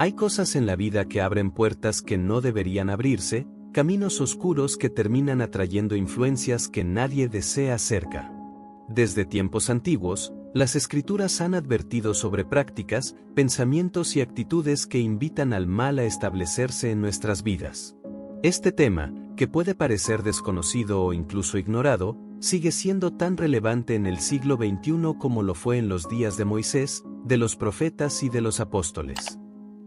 Hay cosas en la vida que abren puertas que no deberían abrirse, caminos oscuros que terminan atrayendo influencias que nadie desea cerca. Desde tiempos antiguos, las Escrituras han advertido sobre prácticas, pensamientos y actitudes que invitan al mal a establecerse en nuestras vidas. Este tema, que puede parecer desconocido o incluso ignorado, sigue siendo tan relevante en el siglo XXI como lo fue en los días de Moisés, de los profetas y de los apóstoles.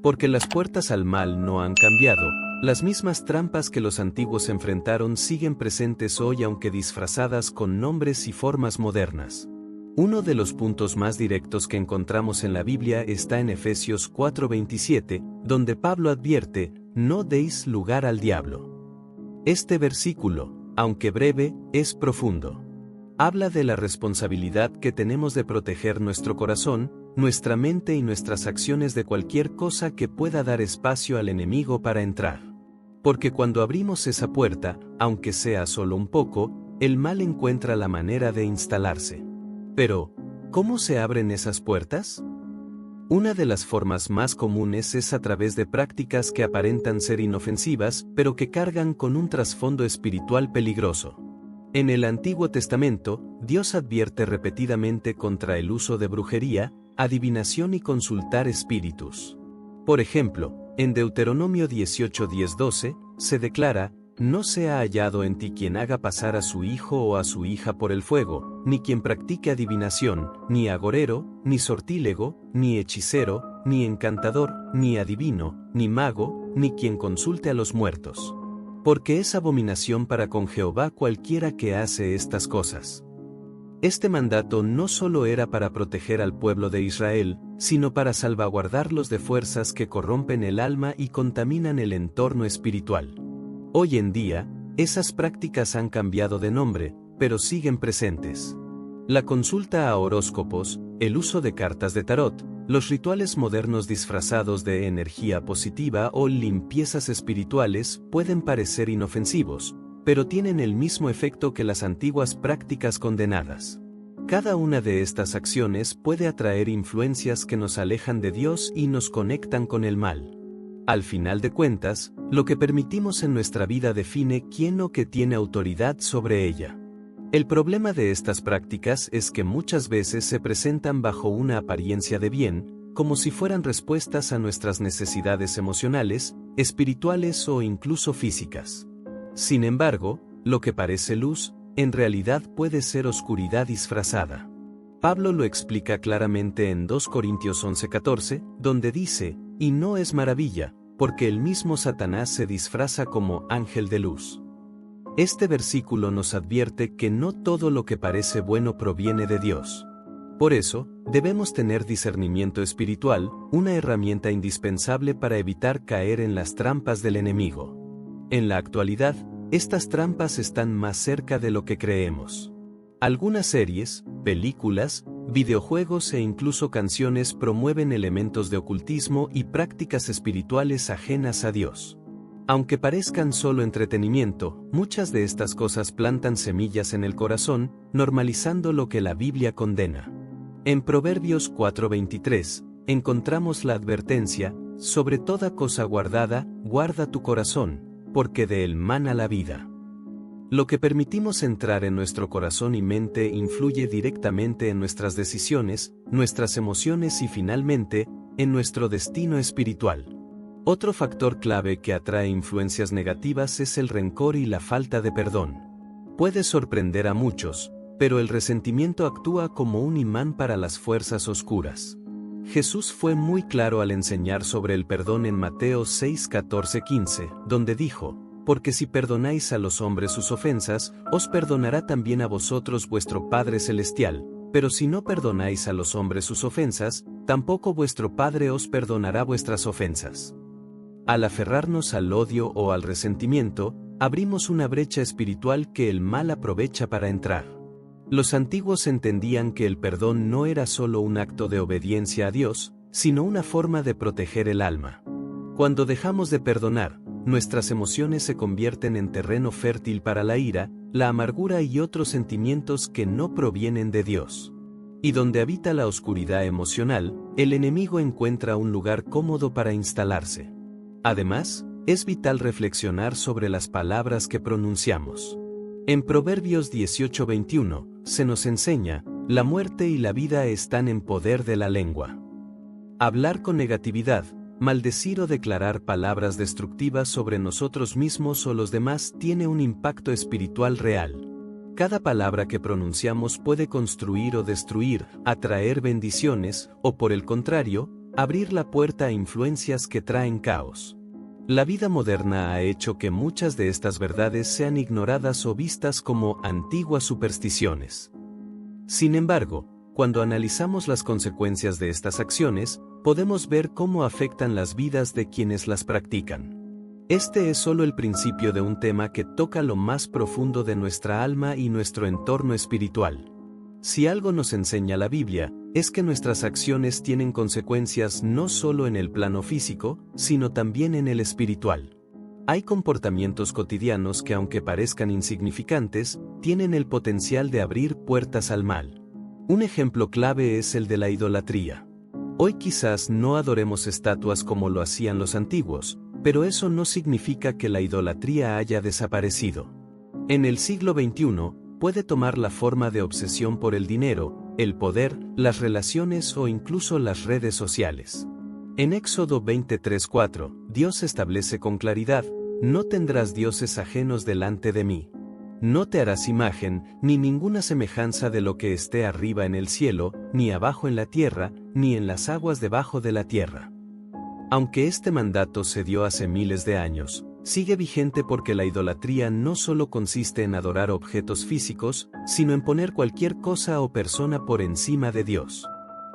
Porque las puertas al mal no han cambiado, las mismas trampas que los antiguos enfrentaron siguen presentes hoy aunque disfrazadas con nombres y formas modernas. Uno de los puntos más directos que encontramos en la Biblia está en Efesios 4:27, donde Pablo advierte, no deis lugar al diablo. Este versículo, aunque breve, es profundo. Habla de la responsabilidad que tenemos de proteger nuestro corazón, nuestra mente y nuestras acciones de cualquier cosa que pueda dar espacio al enemigo para entrar. Porque cuando abrimos esa puerta, aunque sea solo un poco, el mal encuentra la manera de instalarse. Pero, ¿cómo se abren esas puertas? Una de las formas más comunes es a través de prácticas que aparentan ser inofensivas, pero que cargan con un trasfondo espiritual peligroso. En el Antiguo Testamento, Dios advierte repetidamente contra el uso de brujería, adivinación y consultar espíritus. Por ejemplo, en Deuteronomio 18:10-12, se declara, no sea hallado en ti quien haga pasar a su hijo o a su hija por el fuego, ni quien practique adivinación, ni agorero, ni sortílego, ni hechicero, ni encantador, ni adivino, ni mago, ni quien consulte a los muertos. Porque es abominación para con Jehová cualquiera que hace estas cosas. Este mandato no solo era para proteger al pueblo de Israel, sino para salvaguardarlos de fuerzas que corrompen el alma y contaminan el entorno espiritual. Hoy en día, esas prácticas han cambiado de nombre, pero siguen presentes. La consulta a horóscopos, el uso de cartas de tarot, los rituales modernos disfrazados de energía positiva o limpiezas espirituales pueden parecer inofensivos, pero tienen el mismo efecto que las antiguas prácticas condenadas. Cada una de estas acciones puede atraer influencias que nos alejan de Dios y nos conectan con el mal. Al final de cuentas, lo que permitimos en nuestra vida define quién o qué tiene autoridad sobre ella. El problema de estas prácticas es que muchas veces se presentan bajo una apariencia de bien, como si fueran respuestas a nuestras necesidades emocionales, espirituales o incluso físicas. Sin embargo, lo que parece luz, en realidad puede ser oscuridad disfrazada. Pablo lo explica claramente en 2 Corintios 11:14, donde dice, y no es maravilla, porque el mismo Satanás se disfraza como ángel de luz. Este versículo nos advierte que no todo lo que parece bueno proviene de Dios. Por eso, debemos tener discernimiento espiritual, una herramienta indispensable para evitar caer en las trampas del enemigo. En la actualidad, estas trampas están más cerca de lo que creemos. Algunas series, películas, videojuegos e incluso canciones promueven elementos de ocultismo y prácticas espirituales ajenas a Dios. Aunque parezcan solo entretenimiento, muchas de estas cosas plantan semillas en el corazón, normalizando lo que la Biblia condena. En Proverbios 4:23, encontramos la advertencia, sobre toda cosa guardada, guarda tu corazón, porque de él mana la vida. Lo que permitimos entrar en nuestro corazón y mente influye directamente en nuestras decisiones, nuestras emociones y finalmente, en nuestro destino espiritual. Otro factor clave que atrae influencias negativas es el rencor y la falta de perdón. Puede sorprender a muchos, pero el resentimiento actúa como un imán para las fuerzas oscuras. Jesús fue muy claro al enseñar sobre el perdón en Mateo 6:14-15, donde dijo, porque si perdonáis a los hombres sus ofensas, os perdonará también a vosotros vuestro Padre Celestial, pero si no perdonáis a los hombres sus ofensas, tampoco vuestro Padre os perdonará vuestras ofensas. Al aferrarnos al odio o al resentimiento, abrimos una brecha espiritual que el mal aprovecha para entrar. Los antiguos entendían que el perdón no era solo un acto de obediencia a Dios, sino una forma de proteger el alma. Cuando dejamos de perdonar, nuestras emociones se convierten en terreno fértil para la ira, la amargura y otros sentimientos que no provienen de Dios. Y donde habita la oscuridad emocional, el enemigo encuentra un lugar cómodo para instalarse. Además, es vital reflexionar sobre las palabras que pronunciamos. En Proverbios 18:21, se nos enseña, la muerte y la vida están en poder de la lengua. Hablar con negatividad, maldecir o declarar palabras destructivas sobre nosotros mismos o los demás tiene un impacto espiritual real. Cada palabra que pronunciamos puede construir o destruir, atraer bendiciones, o por el contrario, abrir la puerta a influencias que traen caos. La vida moderna ha hecho que muchas de estas verdades sean ignoradas o vistas como antiguas supersticiones. Sin embargo, cuando analizamos las consecuencias de estas acciones, podemos ver cómo afectan las vidas de quienes las practican. Este es solo el principio de un tema que toca lo más profundo de nuestra alma y nuestro entorno espiritual. Si algo nos enseña la Biblia, es que nuestras acciones tienen consecuencias no solo en el plano físico, sino también en el espiritual. Hay comportamientos cotidianos que, aunque parezcan insignificantes, tienen el potencial de abrir puertas al mal. Un ejemplo clave es el de la idolatría. Hoy quizás no adoremos estatuas como lo hacían los antiguos, pero eso no significa que la idolatría haya desaparecido. En el siglo XXI, puede tomar la forma de obsesión por el dinero, el poder, las relaciones o incluso las redes sociales. En Éxodo 23:4, Dios establece con claridad, no tendrás dioses ajenos delante de mí. No te harás imagen, ni ninguna semejanza de lo que esté arriba en el cielo, ni abajo en la tierra, ni en las aguas debajo de la tierra. Aunque este mandato se dio hace miles de años, sigue vigente porque la idolatría no solo consiste en adorar objetos físicos, sino en poner cualquier cosa o persona por encima de Dios.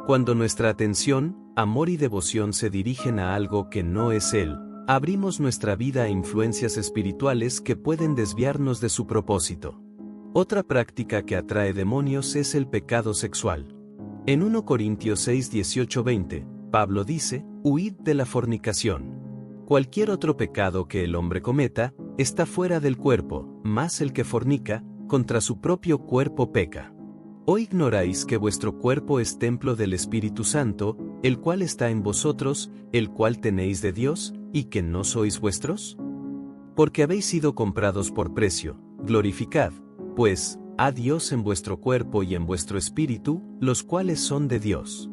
Cuando nuestra atención, amor y devoción se dirigen a algo que no es Él, abrimos nuestra vida a influencias espirituales que pueden desviarnos de su propósito. Otra práctica que atrae demonios es el pecado sexual. En 1 Corintios 6:18-20, Pablo dice, huid de la fornicación. Cualquier otro pecado que el hombre cometa, está fuera del cuerpo, mas el que fornica, contra su propio cuerpo peca. ¿O ignoráis que vuestro cuerpo es templo del Espíritu Santo, el cual está en vosotros, el cual tenéis de Dios, y que no sois vuestros? Porque habéis sido comprados por precio, glorificad, pues, a Dios en vuestro cuerpo y en vuestro espíritu, los cuales son de Dios.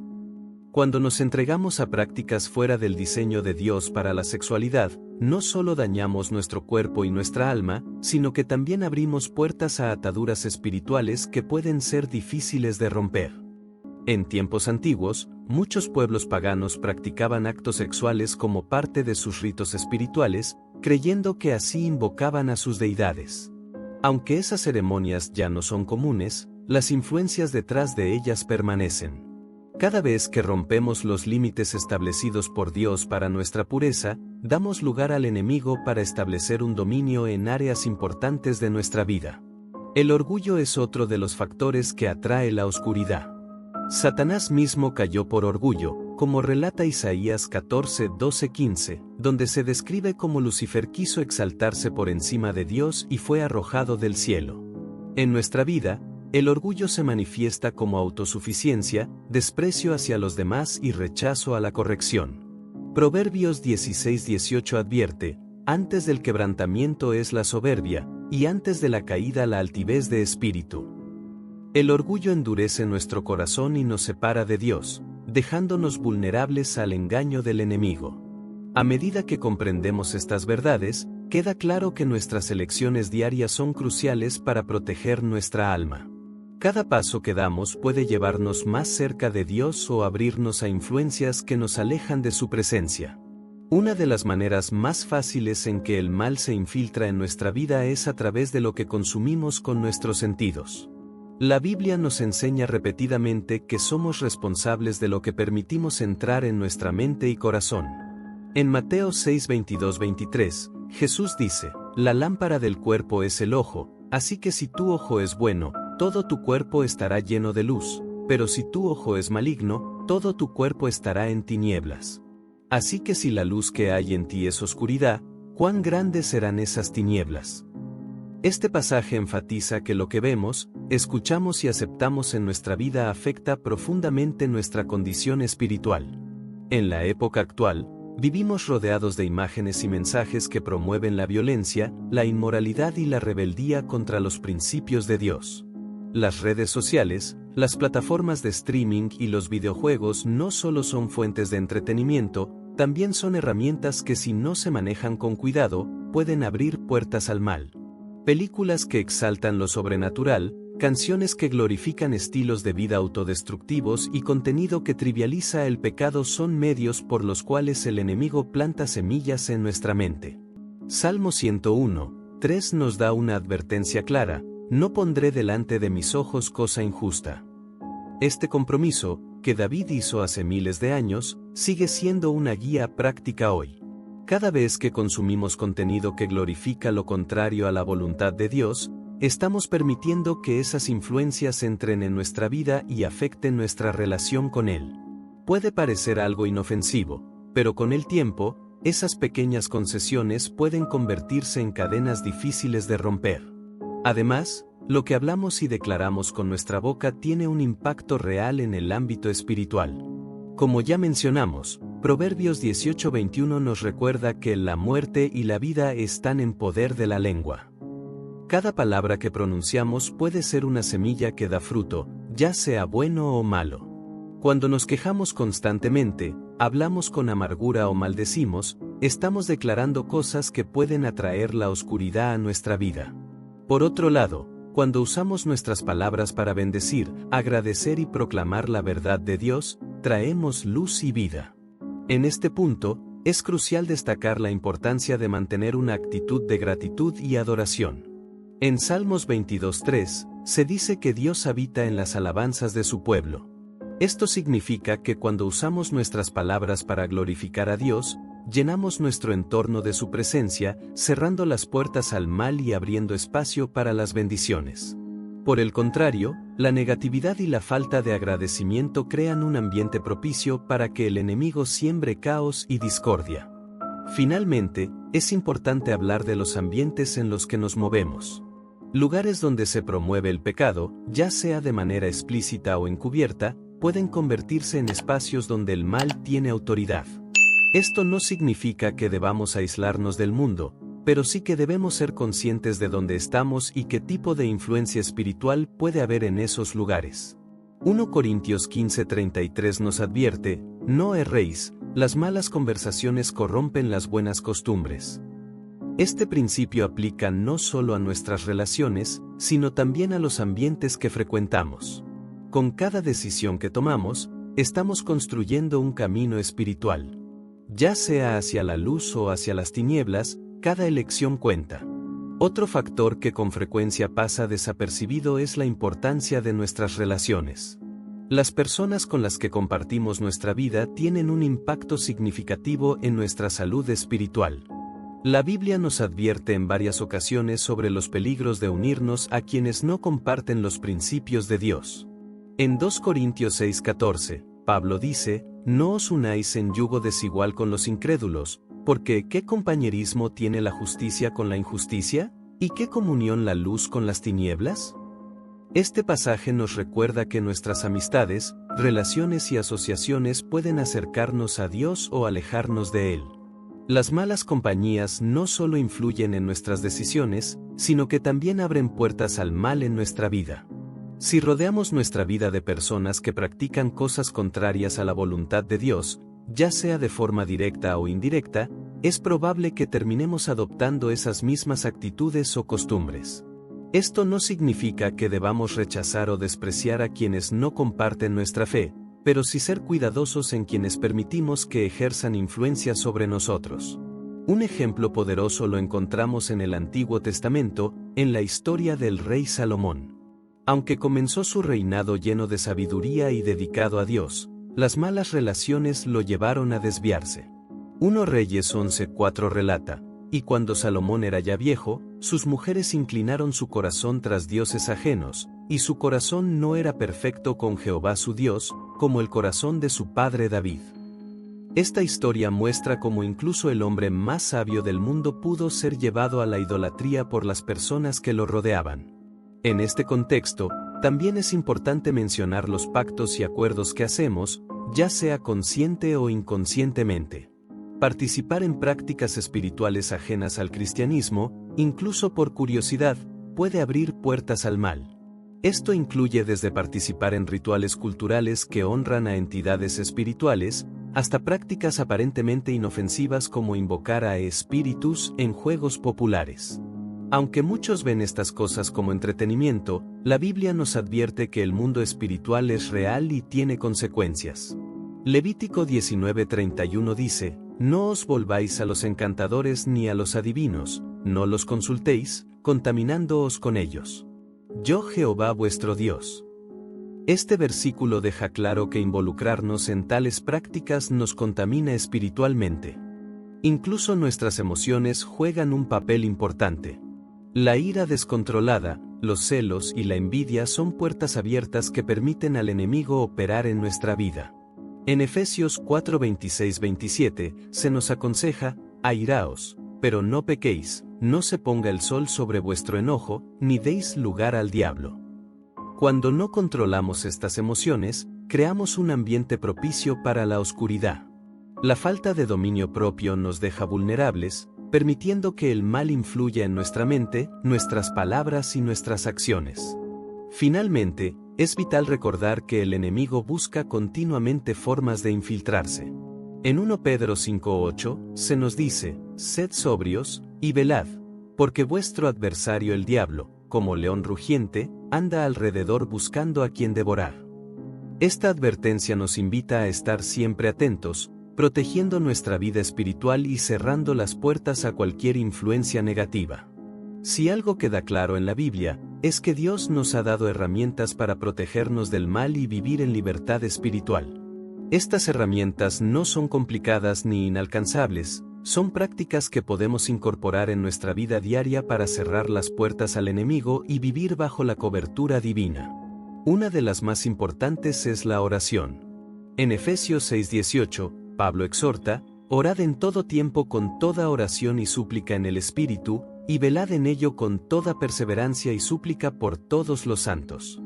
Cuando nos entregamos a prácticas fuera del diseño de Dios para la sexualidad, no solo dañamos nuestro cuerpo y nuestra alma, sino que también abrimos puertas a ataduras espirituales que pueden ser difíciles de romper. En tiempos antiguos, muchos pueblos paganos practicaban actos sexuales como parte de sus ritos espirituales, creyendo que así invocaban a sus deidades. Aunque esas ceremonias ya no son comunes, las influencias detrás de ellas permanecen. Cada vez que rompemos los límites establecidos por Dios para nuestra pureza, damos lugar al enemigo para establecer un dominio en áreas importantes de nuestra vida. El orgullo es otro de los factores que atrae la oscuridad. Satanás mismo cayó por orgullo, como relata Isaías 14:12-15, donde se describe cómo Lucifer quiso exaltarse por encima de Dios y fue arrojado del cielo. En nuestra vida, el orgullo se manifiesta como autosuficiencia, desprecio hacia los demás y rechazo a la corrección. Proverbios 16:18 advierte, antes del quebrantamiento es la soberbia, y antes de la caída la altivez de espíritu. El orgullo endurece nuestro corazón y nos separa de Dios, dejándonos vulnerables al engaño del enemigo. A medida que comprendemos estas verdades, queda claro que nuestras elecciones diarias son cruciales para proteger nuestra alma. Cada paso que damos puede llevarnos más cerca de Dios o abrirnos a influencias que nos alejan de su presencia. Una de las maneras más fáciles en que el mal se infiltra en nuestra vida es a través de lo que consumimos con nuestros sentidos. La Biblia nos enseña repetidamente que somos responsables de lo que permitimos entrar en nuestra mente y corazón. En Mateo 6:22-23, Jesús dice, la lámpara del cuerpo es el ojo, así que si tu ojo es bueno, todo tu cuerpo estará lleno de luz, pero si tu ojo es maligno, todo tu cuerpo estará en tinieblas. Así que si la luz que hay en ti es oscuridad, ¿cuán grandes serán esas tinieblas? Este pasaje enfatiza que lo que vemos, escuchamos y aceptamos en nuestra vida afecta profundamente nuestra condición espiritual. En la época actual, vivimos rodeados de imágenes y mensajes que promueven la violencia, la inmoralidad y la rebeldía contra los principios de Dios. Las redes sociales, las plataformas de streaming y los videojuegos no solo son fuentes de entretenimiento, también son herramientas que si no se manejan con cuidado, pueden abrir puertas al mal. Películas que exaltan lo sobrenatural, canciones que glorifican estilos de vida autodestructivos y contenido que trivializa el pecado son medios por los cuales el enemigo planta semillas en nuestra mente. Salmo 101:3 nos da una advertencia clara: no pondré delante de mis ojos cosa injusta. Este compromiso, que David hizo hace miles de años, sigue siendo una guía práctica hoy. Cada vez que consumimos contenido que glorifica lo contrario a la voluntad de Dios, estamos permitiendo que esas influencias entren en nuestra vida y afecten nuestra relación con Él. Puede parecer algo inofensivo, pero con el tiempo, esas pequeñas concesiones pueden convertirse en cadenas difíciles de romper. Además, lo que hablamos y declaramos con nuestra boca tiene un impacto real en el ámbito espiritual. Como ya mencionamos, Proverbios 18:21 nos recuerda que la muerte y la vida están en poder de la lengua. Cada palabra que pronunciamos puede ser una semilla que da fruto, ya sea bueno o malo. Cuando nos quejamos constantemente, hablamos con amargura o maldecimos, estamos declarando cosas que pueden atraer la oscuridad a nuestra vida. Por otro lado, cuando usamos nuestras palabras para bendecir, agradecer y proclamar la verdad de Dios, traemos luz y vida. En este punto, es crucial destacar la importancia de mantener una actitud de gratitud y adoración. En Salmos 22:3, se dice que Dios habita en las alabanzas de su pueblo. Esto significa que cuando usamos nuestras palabras para glorificar a Dios, llenamos nuestro entorno de su presencia, cerrando las puertas al mal y abriendo espacio para las bendiciones. Por el contrario, la negatividad y la falta de agradecimiento crean un ambiente propicio para que el enemigo siembre caos y discordia. Finalmente, es importante hablar de los ambientes en los que nos movemos. Lugares donde se promueve el pecado, ya sea de manera explícita o encubierta, pueden convertirse en espacios donde el mal tiene autoridad. Esto no significa que debamos aislarnos del mundo, pero sí que debemos ser conscientes de dónde estamos y qué tipo de influencia espiritual puede haber en esos lugares. 1 Corintios 15:33 nos advierte: no erréis, las malas conversaciones corrompen las buenas costumbres. Este principio aplica no solo a nuestras relaciones, sino también a los ambientes que frecuentamos. Con cada decisión que tomamos, estamos construyendo un camino espiritual. Ya sea hacia la luz o hacia las tinieblas, cada elección cuenta. Otro factor que con frecuencia pasa desapercibido es la importancia de nuestras relaciones. Las personas con las que compartimos nuestra vida tienen un impacto significativo en nuestra salud espiritual. La Biblia nos advierte en varias ocasiones sobre los peligros de unirnos a quienes no comparten los principios de Dios. En 2 Corintios 6:14, Pablo dice: no os unáis en yugo desigual con los incrédulos, porque ¿qué compañerismo tiene la justicia con la injusticia? ¿Y qué comunión la luz con las tinieblas? Este pasaje nos recuerda que nuestras amistades, relaciones y asociaciones pueden acercarnos a Dios o alejarnos de Él. Las malas compañías no solo influyen en nuestras decisiones, sino que también abren puertas al mal en nuestra vida. Si rodeamos nuestra vida de personas que practican cosas contrarias a la voluntad de Dios, ya sea de forma directa o indirecta, es probable que terminemos adoptando esas mismas actitudes o costumbres. Esto no significa que debamos rechazar o despreciar a quienes no comparten nuestra fe, pero sí ser cuidadosos en quienes permitimos que ejerzan influencia sobre nosotros. Un ejemplo poderoso lo encontramos en el Antiguo Testamento, en la historia del rey Salomón. Aunque comenzó su reinado lleno de sabiduría y dedicado a Dios, las malas relaciones lo llevaron a desviarse. 1 Reyes 11:4 relata: y cuando Salomón era ya viejo, sus mujeres inclinaron su corazón tras dioses ajenos, y su corazón no era perfecto con Jehová su Dios, como el corazón de su padre David. Esta historia muestra cómo incluso el hombre más sabio del mundo pudo ser llevado a la idolatría por las personas que lo rodeaban. En este contexto, también es importante mencionar los pactos y acuerdos que hacemos, ya sea consciente o inconscientemente. Participar en prácticas espirituales ajenas al cristianismo, incluso por curiosidad, puede abrir puertas al mal. Esto incluye desde participar en rituales culturales que honran a entidades espirituales, hasta prácticas aparentemente inofensivas como invocar a espíritus en juegos populares. Aunque muchos ven estas cosas como entretenimiento, la Biblia nos advierte que el mundo espiritual es real y tiene consecuencias. Levítico 19:31 dice: «No os volváis a los encantadores ni a los adivinos, no los consultéis, contaminándoos con ellos. Yo Jehová vuestro Dios». Este versículo deja claro que involucrarnos en tales prácticas nos contamina espiritualmente. Incluso nuestras emociones juegan un papel importante. La ira descontrolada, los celos y la envidia son puertas abiertas que permiten al enemigo operar en nuestra vida. En Efesios 4:26-27 se nos aconseja: «Airaos, pero no pequéis, no se ponga el sol sobre vuestro enojo, ni deis lugar al diablo». Cuando no controlamos estas emociones, creamos un ambiente propicio para la oscuridad. La falta de dominio propio nos deja vulnerables, permitiendo que el mal influya en nuestra mente, nuestras palabras y nuestras acciones. Finalmente, es vital recordar que el enemigo busca continuamente formas de infiltrarse. En 1 Pedro 5:8 se nos dice: «Sed sobrios, y velad, porque vuestro adversario el diablo, como león rugiente, anda alrededor buscando a quien devorar». Esta advertencia nos invita a estar siempre atentos, protegiendo nuestra vida espiritual y cerrando las puertas a cualquier influencia negativa. Si algo queda claro en la Biblia, es que Dios nos ha dado herramientas para protegernos del mal y vivir en libertad espiritual. Estas herramientas no son complicadas ni inalcanzables, son prácticas que podemos incorporar en nuestra vida diaria para cerrar las puertas al enemigo y vivir bajo la cobertura divina. Una de las más importantes es la oración. En Efesios 6:18, Pablo exhorta: «Orad en todo tiempo con toda oración y súplica en el Espíritu, y velad en ello con toda perseverancia y súplica por todos los santos».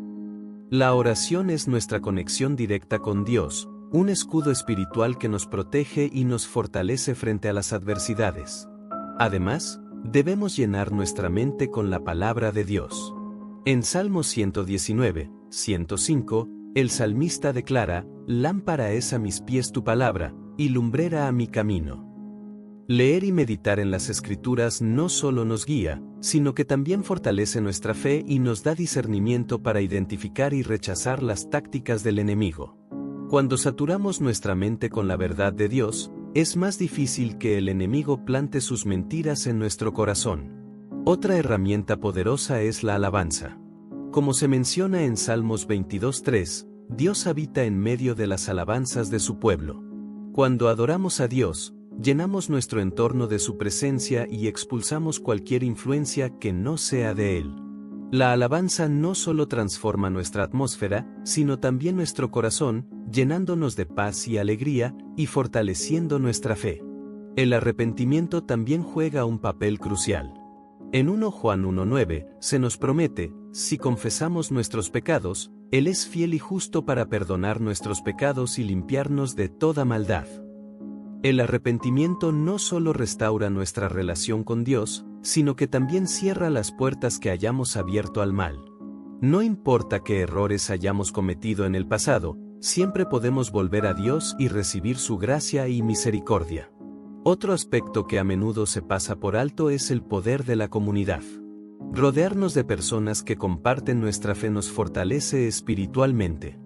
La oración es nuestra conexión directa con Dios, un escudo espiritual que nos protege y nos fortalece frente a las adversidades. Además, debemos llenar nuestra mente con la palabra de Dios. En Salmos 119:105, el salmista declara: «Lámpara es a mis pies tu palabra, y lumbrera a mi camino». Leer y meditar en las Escrituras no solo nos guía, sino que también fortalece nuestra fe y nos da discernimiento para identificar y rechazar las tácticas del enemigo. Cuando saturamos nuestra mente con la verdad de Dios, es más difícil que el enemigo plante sus mentiras en nuestro corazón. Otra herramienta poderosa es la alabanza. Como se menciona en Salmos 22:3, Dios habita en medio de las alabanzas de su pueblo. Cuando adoramos a Dios, llenamos nuestro entorno de su presencia y expulsamos cualquier influencia que no sea de Él. La alabanza no solo transforma nuestra atmósfera, sino también nuestro corazón, llenándonos de paz y alegría, y fortaleciendo nuestra fe. El arrepentimiento también juega un papel crucial. En 1 Juan 1:9, se nos promete: «Si confesamos nuestros pecados, Él es fiel y justo para perdonar nuestros pecados y limpiarnos de toda maldad». El arrepentimiento no solo restaura nuestra relación con Dios, sino que también cierra las puertas que hayamos abierto al mal. No importa qué errores hayamos cometido en el pasado, siempre podemos volver a Dios y recibir su gracia y misericordia. Otro aspecto que a menudo se pasa por alto es el poder de la comunidad. Rodearnos de personas que comparten nuestra fe nos fortalece espiritualmente.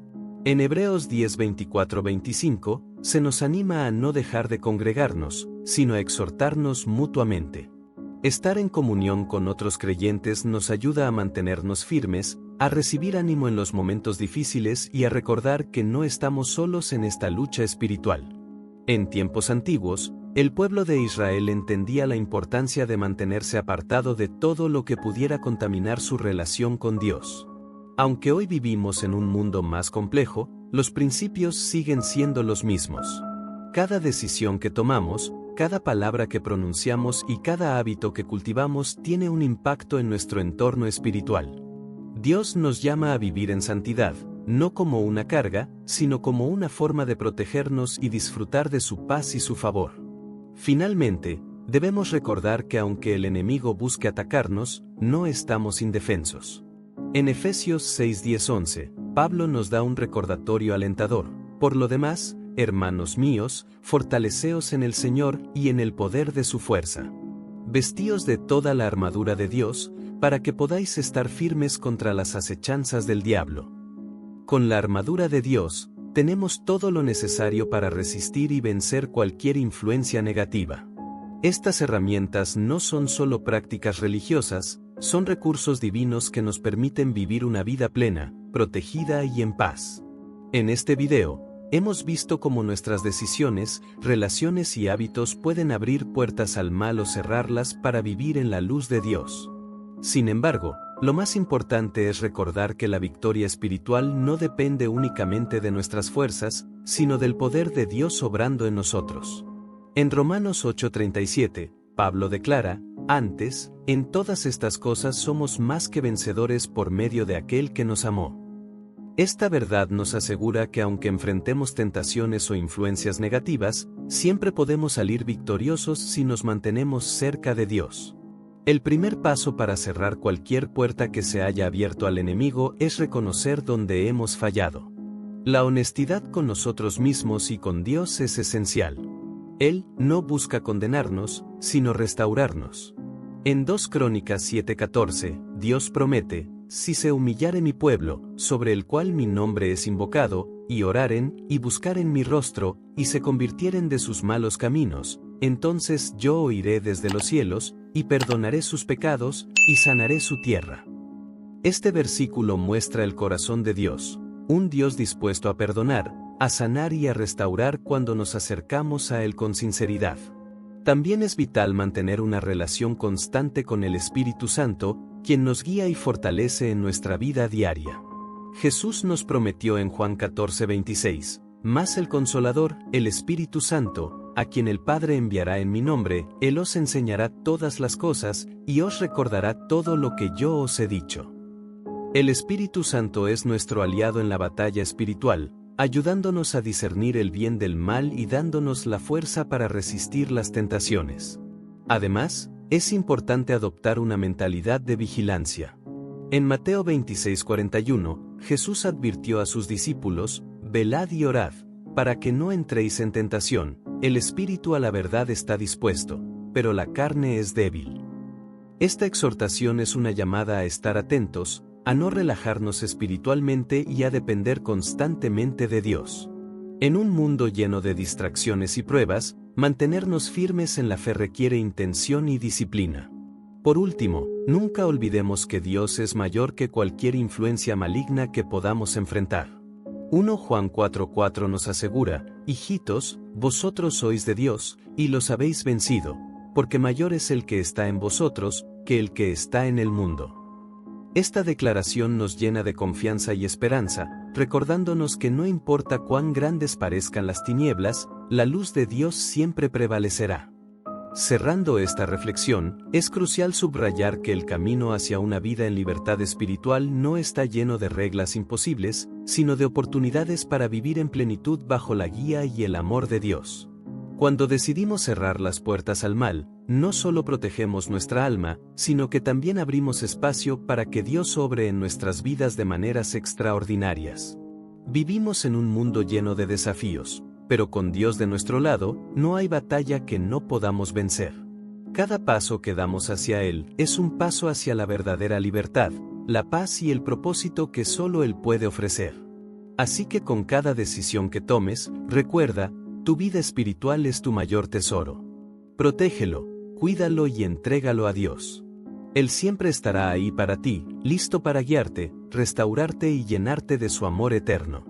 En Hebreos 10:24-25, se nos anima a no dejar de congregarnos, sino a exhortarnos mutuamente. Estar en comunión con otros creyentes nos ayuda a mantenernos firmes, a recibir ánimo en los momentos difíciles y a recordar que no estamos solos en esta lucha espiritual. En tiempos antiguos, el pueblo de Israel entendía la importancia de mantenerse apartado de todo lo que pudiera contaminar su relación con Dios. Aunque hoy vivimos en un mundo más complejo, los principios siguen siendo los mismos. Cada decisión que tomamos, cada palabra que pronunciamos y cada hábito que cultivamos tiene un impacto en nuestro entorno espiritual. Dios nos llama a vivir en santidad, no como una carga, sino como una forma de protegernos y disfrutar de su paz y su favor. Finalmente, debemos recordar que aunque el enemigo busque atacarnos, no estamos indefensos. En Efesios 6:10-11, Pablo nos da un recordatorio alentador. Por lo demás, hermanos míos, fortaleceos en el Señor y en el poder de su fuerza. Vestíos de toda la armadura de Dios, para que podáis estar firmes contra las acechanzas del diablo. Con la armadura de Dios, tenemos todo lo necesario para resistir y vencer cualquier influencia negativa. Estas herramientas no son solo prácticas religiosas, son recursos divinos que nos permiten vivir una vida plena, protegida y en paz. En este video, hemos visto cómo nuestras decisiones, relaciones y hábitos pueden abrir puertas al mal o cerrarlas para vivir en la luz de Dios. Sin embargo, lo más importante es recordar que la victoria espiritual no depende únicamente de nuestras fuerzas, sino del poder de Dios obrando en nosotros. En Romanos 8:37, Pablo declara, antes, en todas estas cosas somos más que vencedores por medio de aquel que nos amó. Esta verdad nos asegura que aunque enfrentemos tentaciones o influencias negativas, siempre podemos salir victoriosos si nos mantenemos cerca de Dios. El primer paso para cerrar cualquier puerta que se haya abierto al enemigo es reconocer dónde hemos fallado. La honestidad con nosotros mismos y con Dios es esencial. Él no busca condenarnos, sino restaurarnos. En 2 Crónicas 7:14, Dios promete, si se humillare mi pueblo, sobre el cual mi nombre es invocado, y oraren, y buscaren mi rostro, y se convirtieren de sus malos caminos, entonces yo oiré desde los cielos, y perdonaré sus pecados, y sanaré su tierra. Este versículo muestra el corazón de Dios, un Dios dispuesto a perdonar, a sanar y a restaurar cuando nos acercamos a Él con sinceridad. También es vital mantener una relación constante con el Espíritu Santo, quien nos guía y fortalece en nuestra vida diaria. Jesús nos prometió en Juan 14:26, mas el Consolador, el Espíritu Santo, a quien el Padre enviará en mi nombre, Él os enseñará todas las cosas, y os recordará todo lo que yo os he dicho. El Espíritu Santo es nuestro aliado en la batalla espiritual, ayudándonos a discernir el bien del mal y dándonos la fuerza para resistir las tentaciones. Además, es importante adoptar una mentalidad de vigilancia. En Mateo 26:41, Jesús advirtió a sus discípulos, velad y orad, para que no entréis en tentación, el espíritu a la verdad está dispuesto, pero la carne es débil. Esta exhortación es una llamada a estar atentos, a no relajarnos espiritualmente y a depender constantemente de Dios. En un mundo lleno de distracciones y pruebas, mantenernos firmes en la fe requiere intención y disciplina. Por último, nunca olvidemos que Dios es mayor que cualquier influencia maligna que podamos enfrentar. 1 Juan 4:4 nos asegura, hijitos, vosotros sois de Dios, y los habéis vencido, porque mayor es el que está en vosotros, que el que está en el mundo. Esta declaración nos llena de confianza y esperanza, recordándonos que no importa cuán grandes parezcan las tinieblas, la luz de Dios siempre prevalecerá. Cerrando esta reflexión, es crucial subrayar que el camino hacia una vida en libertad espiritual no está lleno de reglas imposibles, sino de oportunidades para vivir en plenitud bajo la guía y el amor de Dios. Cuando decidimos cerrar las puertas al mal, no solo protegemos nuestra alma, sino que también abrimos espacio para que Dios obre en nuestras vidas de maneras extraordinarias. Vivimos en un mundo lleno de desafíos, pero con Dios de nuestro lado, no hay batalla que no podamos vencer. Cada paso que damos hacia Él es un paso hacia la verdadera libertad, la paz y el propósito que solo Él puede ofrecer. Así que con cada decisión que tomes, recuerda, tu vida espiritual es tu mayor tesoro. Protégelo, cuídalo y entrégalo a Dios. Él siempre estará ahí para ti, listo para guiarte, restaurarte y llenarte de su amor eterno.